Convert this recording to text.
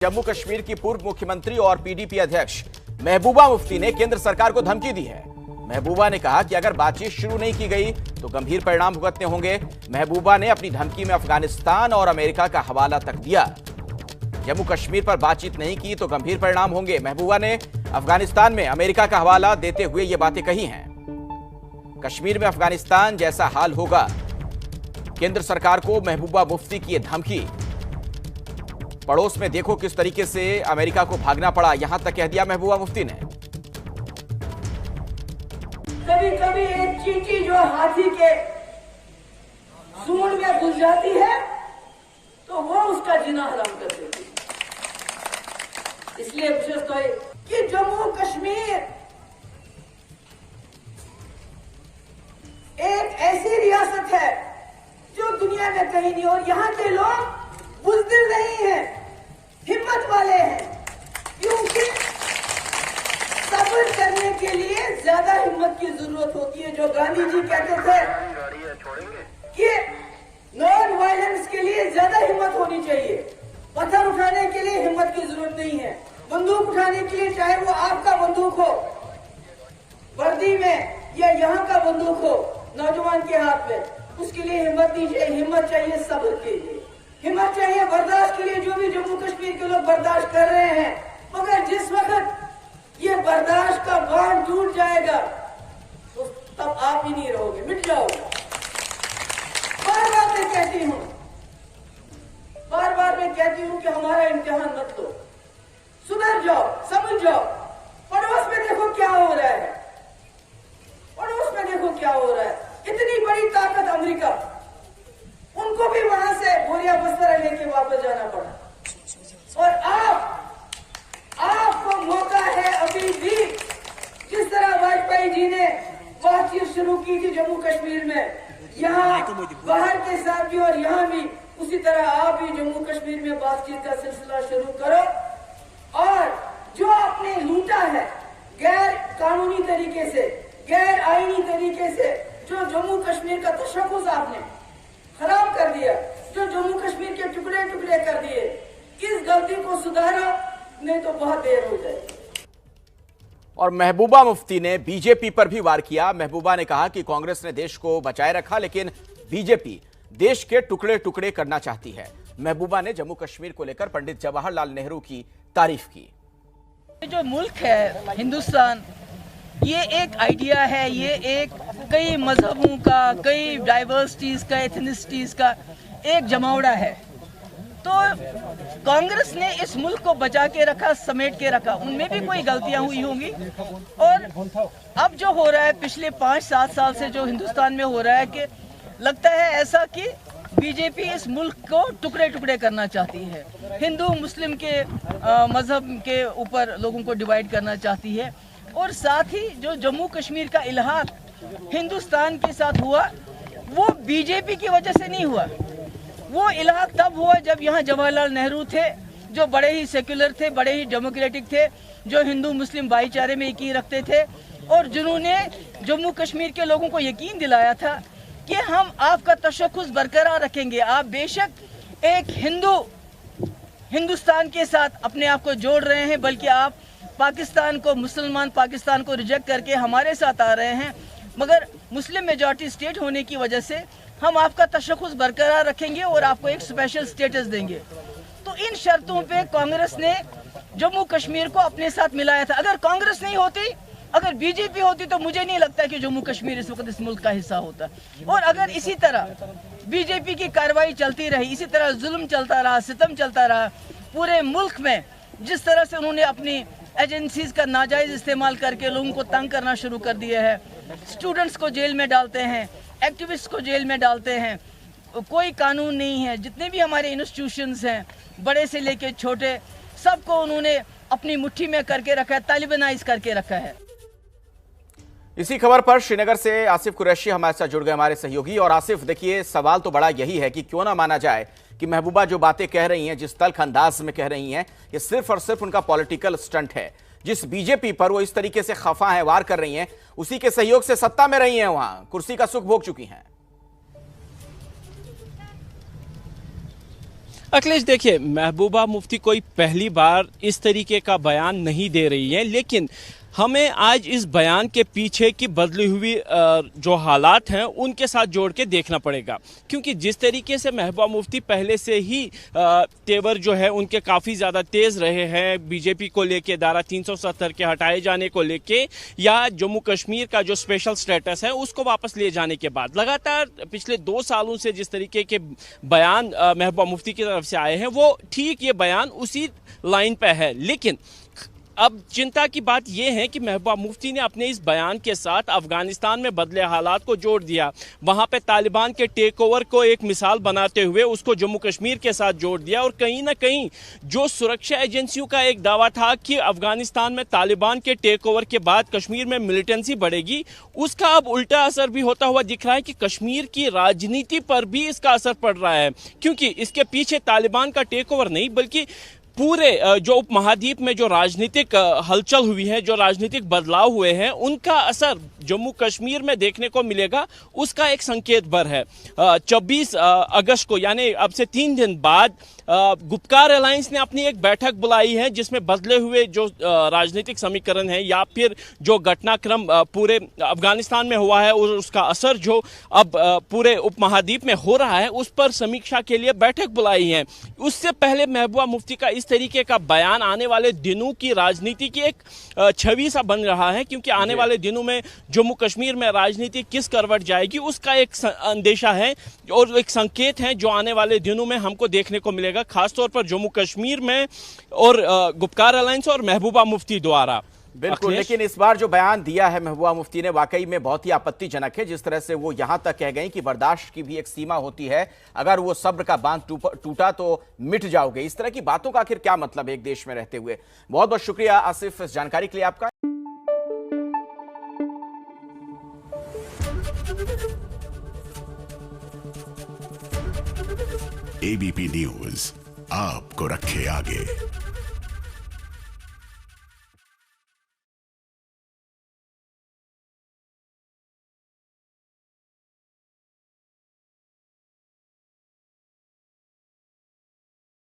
जम्मू कश्मीर की पूर्व मुख्यमंत्री और पीडीपी अध्यक्ष महबूबा मुफ्ती ने केंद्र सरकार को धमकी दी है। महबूबा ने कहा कि अगर बातचीत शुरू नहीं की गई तो गंभीर परिणाम भुगतने होंगे। महबूबा ने अपनी धमकी में अफगानिस्तान और अमेरिका का हवाला तक दिया। जम्मू कश्मीर पर बातचीत नहीं की तो गंभीर परिणाम होंगे। महबूबा ने अफगानिस्तान में अमेरिका का हवाला देते हुए ये बातें कही हैं। कश्मीर में अफगानिस्तान जैसा हाल होगा। केंद्र सरकार को महबूबा मुफ्ती की ये धमकी। पड़ोस में देखो किस तरीके से अमेरिका को भागना पड़ा, यहां तक कह दिया महबूबा मुफ्ती ने। कभी कभी एक चींटी जो हाथी के सूंड में घुस जाती है तो वो उसका जीना हराम कर देती है। इसलिए विशेष तो है कि जम्मू कश्मीर एक ऐसी रियासत है जो दुनिया में कहीं नहीं, और यहाँ के लोग बुज़दिल नहीं है, हिम्मत वाले हैं, क्योंकि सब्र करने के लिए ज्यादा हिम्मत की जरूरत होती है। जो गांधी जी कहते थे कि नॉन वायलेंस के लिए ज्यादा हिम्मत होनी चाहिए, पत्थर उठाने के लिए हिम्मत की जरूरत नहीं है। बंदूक उठाने के लिए, चाहे वो आपका बंदूक हो वर्दी में या यहाँ का बंदूक हो नौजवान के हाथ में, उसके लिए हिम्मत नहीं चाहिए। हिम्मत चाहिए सब्र के लिए, हिम्मत चाहिए बर्दाश्त के लिए, जो भी जम्मू कश्मीर के लोग बर्दाश्त कर रहे हैं। मगर जिस वक्त ये बर्दाश्त का बांध टूट जाएगा तो तब आप ही नहीं रहोगे, मिट जाओगे। बार बार मैं कहती हूँ, बार बार मैं कहती हूँ कि हमारा इम्तिहान मत लो, सुधर जाओ, समझ जाओ। पड़ोस में देखो क्या हो रहा है, पड़ोस में देखो क्या हो रहा है। इतनी बड़ी ताकत अमेरिका, उनको भी वहां से बोरिया बस्तर लेके वापस जाना पड़ा। और आपको मौका है अभी भी, जिस तरह वाजपेयी जी ने बातचीत शुरू की थी जम्मू कश्मीर में, यहाँ बाहर के साथ भी और यहाँ भी, उसी तरह आप भी जम्मू कश्मीर में बातचीत का सिलसिला शुरू करो। और जो आपने लूटा है गैर कानूनी तरीके से, गैर आईनी तरीके से, जो जम्मू कश्मीर का तशक्कुस आपने खराब कर दिया, जो जम्मू कश्मीर के टुकड़े टुकड़े कर दिए, इस गलती को सुधारो, नहीं तो बहुत देर हो जाएगी। और महबूबा मुफ्ती ने बीजेपी पर भी वार किया। महबूबा ने कहा कि कांग्रेस ने देश को बचाए रखा, लेकिन बीजेपी देश के टुकड़े टुकड़े करना चाहती है। महबूबा ने जम्मू कश्मीर को लेकर पंडित जवाहरलाल नेहरू की तारीफ की। जो मुल्क है हिंदुस्तान, ये एक आइडिया है, ये एक कई मजहबों का, कई डाइवर्सिटीज का, एथनिसिटीज का एक जमावड़ा है। तो कांग्रेस ने इस मुल्क को बचा के रखा, समेट के रखा। उनमें भी कोई गलतियां हुई होंगी। और अब जो हो रहा है पिछले 5-7 साल से जो हिंदुस्तान में हो रहा है, कि लगता है ऐसा कि बीजेपी इस मुल्क को टुकड़े टुकड़े करना चाहती है, हिंदू मुस्लिम के मजहब के ऊपर लोगों को डिवाइड करना चाहती है। और साथ ही जो जम्मू कश्मीर का इल्हाक हिंदुस्तान के साथ हुआ, वो बीजेपी की वजह से नहीं हुआ। वो इल्हाक तब हुआ जब यहाँ जवाहरलाल नेहरू थे, जो बड़े ही सेक्युलर थे, बड़े ही डेमोक्रेटिक थे, जो हिंदू मुस्लिम भाईचारे में यकीन रखते थे, और जिन्होंने जम्मू कश्मीर के लोगों को यकीन दिलाया था कि हम आपका तशक्कुस बरकरार रखेंगे। आप बेशक एक हिंदुस्तान के साथ अपने आप को जोड़ रहे हैं, बल्कि आप पाकिस्तान को, मुसलमान पाकिस्तान को रिजेक्ट करके हमारे साथ आ रहे हैं, मगर मुस्लिम मेजॉरिटी स्टेट होने की वजह से हम आपका तशक्कुस बरकरार रखेंगे और आपको एक स्पेशल स्टेटस देंगे। तो इन शर्तों पे कांग्रेस ने जम्मू कश्मीर को अपने साथ मिलाया था। अगर कांग्रेस नहीं होती, अगर बीजेपी होती, तो मुझे नहीं लगता कि जम्मू कश्मीर इस वक्त इस मुल्क का हिस्सा होता। और अगर इसी तरह बीजेपी की कार्रवाई चलती रही, इसी तरह जुल्म चलता रहा, सितम चलता रहा पूरे मुल्क में, जिस तरह से उन्होंने अपनी एजेंसीज का नाजायज इस्तेमाल करके लोगों को तंग करना शुरू कर दिया है, स्टूडेंट्स को जेल में डालते हैं, एक्टिविस्ट को जेल में डालते हैं, कोई कानून नहीं है। जितने भी हमारे इंस्टीट्यूशंस हैं, बड़े से लेके छोटे, सबको उन्होंने अपनी मुट्ठी में करके रखा है, तालिबानाइज करके रखा है। इसी खबर पर श्रीनगर से आसिफ कुरैशी हमारे साथ जुड़ गए, हमारे सहयोगी। और आसिफ, देखिए सवाल तो बड़ा यही है कि क्यों ना माना जाए कि महबूबा जो बातें कह रही हैं, जिस तल्ख अंदाज में कह रही हैं, ये सिर्फ और सिर्फ उनका पॉलिटिकल स्टंट है। जिस बीजेपी पर वो इस तरीके से खफा है, वार कर रही हैं, उसी के सहयोग से सत्ता में रही हैं, वहां कुर्सी का सुख भोग चुकी हैं। अखिलेश, देखिए, महबूबा मुफ्ती कोई पहली बार इस तरीके का बयान नहीं दे रही है, लेकिन हमें आज इस बयान के पीछे की बदली हुई जो हालात हैं उनके साथ जोड़ के देखना पड़ेगा, क्योंकि जिस तरीके से महबूबा मुफ्ती पहले से ही तेवर जो है उनके काफ़ी ज़्यादा तेज़ रहे हैं बीजेपी को लेके, धारा 370 के हटाए जाने को लेके, या जम्मू कश्मीर का जो स्पेशल स्टेटस है उसको वापस ले जाने के बाद लगातार पिछले 2 सालों से जिस तरीके के बयान महबूबा मुफ्ती की तरफ से आए हैं, वो ठीक ये बयान उसी लाइन पे है। लेकिन अब चिंता की बात यह है कि महबूबा मुफ्ती ने अपने इस बयान के साथ अफगानिस्तान में बदले हालात को जोड़ दिया, वहां पे तालिबान के टेक ओवर को एक मिसाल बनाते हुए उसको जम्मू कश्मीर के साथ जोड़ दिया, और कहीं ना कहीं जो सुरक्षा एजेंसियों का एक दावा था कि अफगानिस्तान में तालिबान के टेक ओवर के बाद कश्मीर में मिलिटेंसी बढ़ेगी, उसका अब उल्टा असर भी होता हुआ दिख रहा है कि कश्मीर की राजनीति पर भी इसका असर पड़ रहा है, क्योंकि इसके पीछे तालिबान का टेक ओवर नहीं बल्कि पूरे जो उपमहाद्वीप में जो राजनीतिक हलचल हुई है, जो राजनीतिक बदलाव हुए हैं, उनका असर जम्मू कश्मीर में देखने को मिलेगा, उसका एक संकेत भर है। 24 अगस्त को यानी अब से 3 दिन बाद गुपकार अलायंस ने अपनी एक बैठक बुलाई है, जिसमें बदले हुए जो राजनीतिक समीकरण है या फिर जो घटनाक्रम पूरे अफगानिस्तान में हुआ है और उसका असर जो अब पूरे उपमहाद्वीप में हो रहा है, उस पर समीक्षा के लिए बैठक बुलाई है। उससे पहले महबूबा मुफ्ती का इस तरीके का बयान आने वाले दिनों की राजनीति की एक छवि सा बन रहा है, क्योंकि आने वाले दिनों में जम्मू कश्मीर में राजनीति किस करवट जाएगी उसका एक अंदेशा है और एक संकेत है जो आने वाले दिनों में हमको देखने को मिलेगा, खासतौर पर जम्मू कश्मीर में और गुपकार अलायंस और महबूबा मुफ्ती द्वारा। बिल्कुल, लेकिन इस बार जो बयान दिया है महबूबा मुफ्ती ने वाकई में बहुत ही आपत्तिजनक है। जिस तरह से वो यहां तक कह गई कि बर्दाश्त की भी एक सीमा होती है, अगर वो सब्र का बांध टूटा तो मिट जाओगे। इस तरह की बातों का आखिर क्या मतलब है एक देश में रहते हुए। बहुत बहुत शुक्रिया आसिफ इस जानकारी के लिए आपका। एबीपी न्यूज आपको रखे आगे।